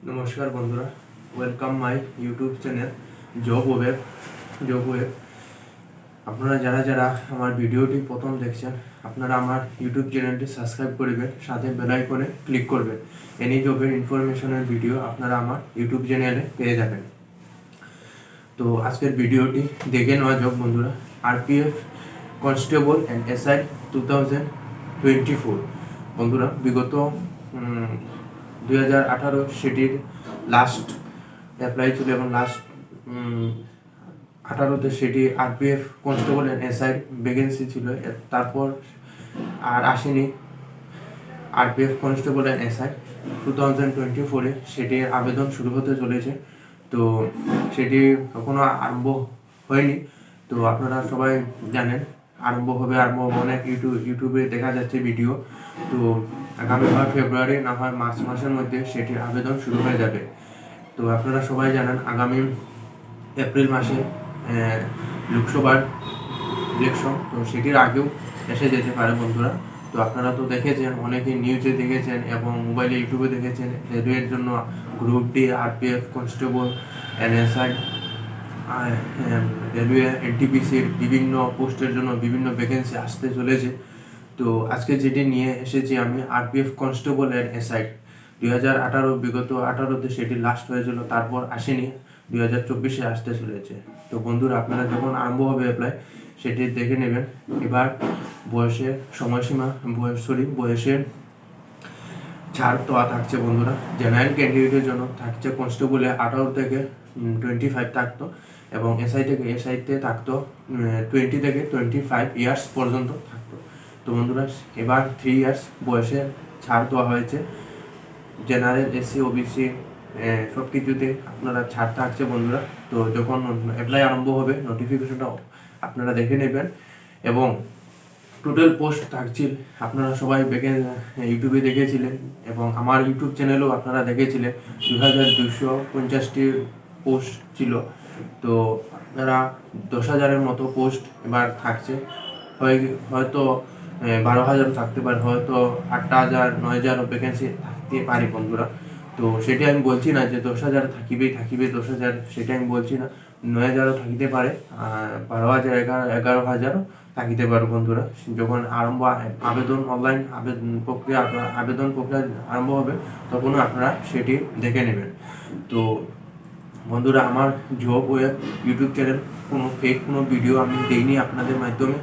নমস্কার বন্ধুরা, welcome my YouTube channel job web. আপনারা যারা যারা আমার ভিডিওটি প্রথম দেখছেন, আপনারা আমার ইউটিউব চ্যানেলটি সাবস্ক্রাইব করবেন, সাথে বেল আইকনে ক্লিক করবেন। এনি জবের ইনফরমেশনের ভিডিও আপনারা আমার ইউটিউব চ্যানেলে পেয়ে যাবেন। তো আজকের ভিডিওটি দেখে নেওয়া যাক বন্ধুরা। আরপিএফ কনস্টেবল অ্যান্ড এসআই 2024 বন্ধুরা, বিগত 2018 সেটির লাস্ট অ্যাপ্লাই ছিল এবং লাস্ট 18তে সেটি RPF constable and SI vacancy ছিল। তারপর আর আসেনি আরপিএফ কনস্টেবল অ্যান্ড এসআই 2024-এ সেটির আবেদন শুরু হতে চলেছে। তো সেটি এখনো আরম্ভ হয়নি। তো আপনারা সবাই জানেন আরম্ভ হবে অনেক ইউটিউবে দেখা যাচ্ছে ভিডিও। তো আগামী হয় ফেব্রুয়ারি না হয় মার্চ মাসের মধ্যে সেটির আবেদন শুরু হয়ে যাবে। তো আপনারা সবাই জানেন আগামী এপ্রিল মাসে লোকসভার ইলেকশন, তো সেটির আগেও এসে যেতে পারে বন্ধুরা। তো আপনারা তো দেখেছেন, অনেকেই নিউজে দেখেছেন এবং মোবাইলে ইউটিউবে দেখেছেন, রেলওয়ের জন্য group D, RPF constable, NSI, railway এনটিপিসির বিভিন্ন পোস্টের জন্য বিভিন্ন ভ্যাকেন্সি আসতে চলেছে। তো আজকে যেটি নিয়ে এসেছি আমি, আরপিএফ কনস্টেবল অ্যান্ড এসআই 2018 বিগত 18তে সেটি লাস্ট হয়েছিল, তারপর আসেনি, 2024-এ আসতে চলেছে। তো বন্ধুরা, আপনারা যখন আরম্ভ হবে অ্যাপ্লাই সেটি দেখে নেবেন। এবার বয়সের সময়সীমা বয়সের ছাড় তো থাকছে বন্ধুরা। জেনারেল ক্যান্ডিডেটের জন্য থাকছে কনস্টেবলে 18 থেকে 25 থাকতো এবং এসআইতে থাকতো 20 থেকে 25 ইয়ার্স পর্যন্ত থাকতো। তো বন্ধুরা, এবার 3 ইয়ার্স বয়সে ছাড় দেওয়া হয়েছে। জেনারেল, এসসি, ওবিসি সব কিছুতে আপনারা ছাড় থাকছে বন্ধুরা। তো যখন অ্যাপ্লাই আরম্ভ হবে নোটিফিকেশনটা আপনারা দেখে নেবেন। এবং টোটাল পোস্ট থাকছে, আপনারা সবাই ইউটিউবে দেখেছিলেন এবং আমার ইউটিউব চ্যানেলেও আপনারা দেখেছিলেন 2250টি পোস্ট ছিল। তো আপনারা 10,000-এর মতো পোস্ট এবার থাকছে। হয়তো 12,000 থাকতে পারে, হয়তো 8,000 9,000 ভ্যাকেন্সি থাকতে পারে বন্ধুরা। তো সেটি আমি বলছি না যে 10,000 থাকিবে 10,000, সেটা আমি বলছি না। 9,000 থাকিতে পারে, 12,000 11,000 থাকিতে পারে বন্ধুরা। যখন অনলাইন আবেদন প্রক্রিয়া আরম্ভ হবে তখনও আপনারা সেটি দেখে নেবেন। তো বন্ধুরা, আমার জব ওয়েব ইউটিউব চ্যানেল কোনো ভিডিও আমি দেইনি আপনাদের মাধ্যমে।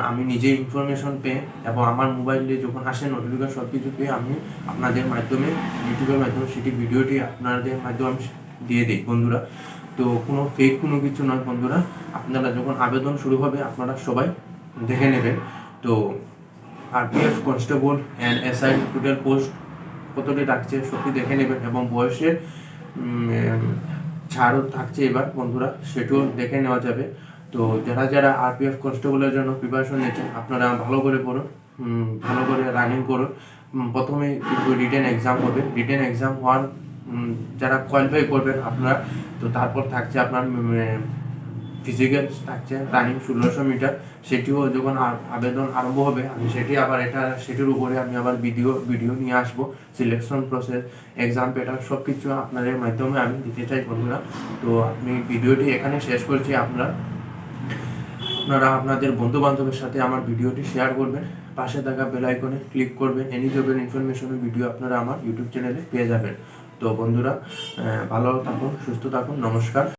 আমি নিজে ইনফরমেশন পেয়ে এবং আমার মোবাইলে যখন আসে নোটিফিকেশন সব কিছু পেয়ে আমি আপনাদের মাধ্যমে ইউটিউবের মাধ্যমে সেটি ভিডিওটি আপনাদের মাধ্যমে আমি দিয়ে দিই বন্ধুরা। তো কোনো কিছু নয় বন্ধুরা। আপনারা যখন আবেদন শুরু হবে আপনারা সবাই দেখে নেবেন। তো RPF constable and SI total post কতটি থাকছে সবটি দেখে নেবেন এবং বয়সের ছাড়ও থাকছে এবার বন্ধুরা, সেটিও দেখে নেওয়া যাবে। তো যারা যারা আরপিএফ কনস্টেবলের জন্য প্রিপারেশন নিচ্ছেন আপনারা ভালো করে পড়ুন, ভালো করে রানিং করুন। প্রথমে কিন্তু রিটেন এক্সাম হবে। রিটেন এক্সাম হওয়ার যারা কোয়ালিফাই করবেন আপনারা, তো তারপর থাকছে আপনার ফিজিক্যাল থাকছে রানিং 1600 মিটার। সেটিও যখন আবেদন আরম্ভ হবে আমি সেটির উপরে আমি আবার ভিডিও নিয়ে আসবো। সিলেকশন প্রসেস, এক্সাম প্যাটার্ন সব কিছু আপনাদের মাধ্যমে আমি দিতে চাই বন্ধুরা। তো আমি ভিডিওটি এখানে শেষ করছি। আপনারা আপনাদের বন্ধু বান্ধবের সাথে আমার ভিডিওটি শেয়ার করবেন, পাশে থাকা বেল আইকনে ক্লিক করবেন। এনি জবের ইনফরমেশনের ভিডিও আপনারা আমার ইউটিউব চ্যানেলে পেয়ে যাবেন। তো বন্ধুরা, ভালো থাকুন, সুস্থ থাকুন, নমস্কার।